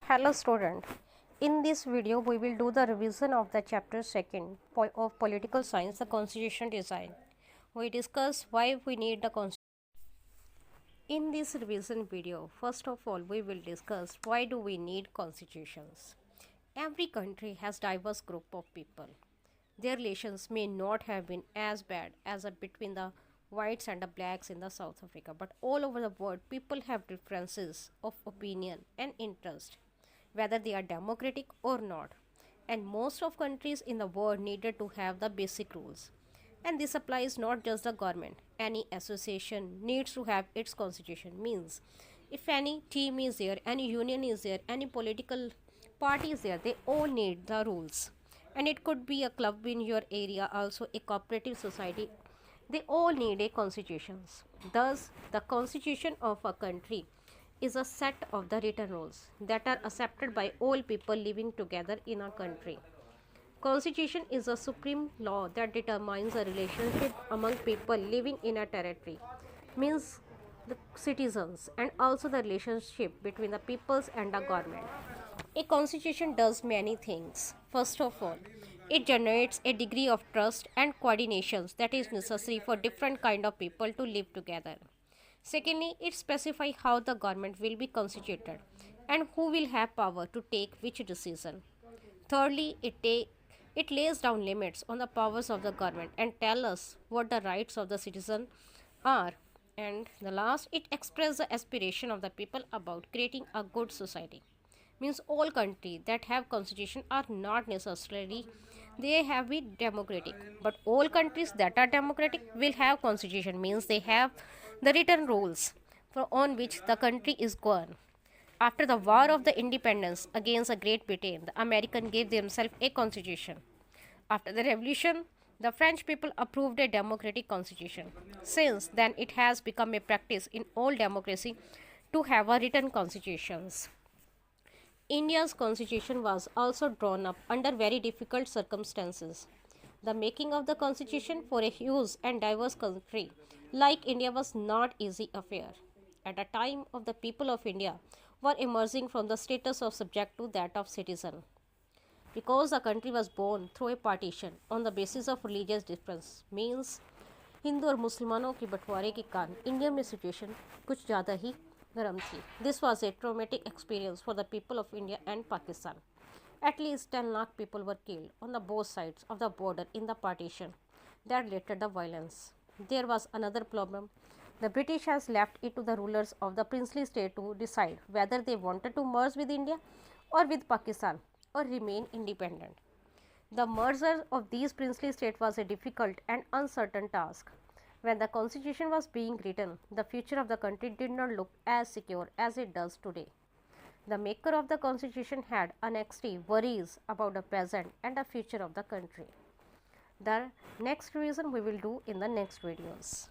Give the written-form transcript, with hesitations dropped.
Hello student, in this video we will do the revision of the chapter 2nd of political science, the constitution design. We discuss why we need the constitution. In this revision video, first of all we will discuss why do we need constitutions. Every country has diverse group of people. Their relations may not have been as bad as between the whites and the blacks in the South Africa, but all over the world people have differences of opinion and interest, whether they are democratic or not. And most of countries in the world needed to have the basic rules. And this applies not just the government. Any association needs to have its constitution. Means if any team is there, any union is there, any political party is there, they all need the rules. And it could be a club in your area, also a cooperative society. They all need a constitution. Thus, the constitution of a country is a set of the written rules that are accepted by all people living together in a country. Constitution is a supreme law that determines a relationship among people living in a territory, means the citizens, and also the relationship between the peoples and the government. A constitution does many things. First of all, it generates a degree of trust and coordination that is necessary for different kind of people to live together. Secondly, it specifies how the government will be constituted and who will have power to take which decision. Thirdly, it lays down limits on the powers of the government and tells us what the rights of the citizen are. And the last, it expresses the aspiration of the people about creating a good society. Means all countries that have constitution are not necessarily they have been democratic, but all countries that are democratic will have constitution, means they have the written rules on which the country is governed. After the war of the independence against the Great Britain, the American gave themselves a constitution. After the revolution, the French people approved a democratic constitution. Since then, it has become a practice in all democracy to have a written constitutions. India's constitution was also drawn up under very difficult circumstances. The making of the constitution for a huge and diverse country like India was not easy affair. At a time of the people of India were emerging from the status of subject to that of citizen. Because the country was born through a partition on the basis of religious difference, means Hindu और मुसलमानों के बंटवारे के कारण India में situation कुछ ज़्यादा ही गर्म थी. This was a traumatic experience for the people of India and Pakistan. At least 10 lakh people were killed on the both sides of the border in the partition that led to the violence. There was another problem. The British has left it to the rulers of the princely state to decide whether they wanted to merge with India or with Pakistan or remain independent. The merger of these princely states was a difficult and uncertain task. When the constitution was being written, the future of the country did not look as secure as it does today. The maker of the constitution had unnecessary worries about the present and the future of the country. The next revision we will do in the next videos.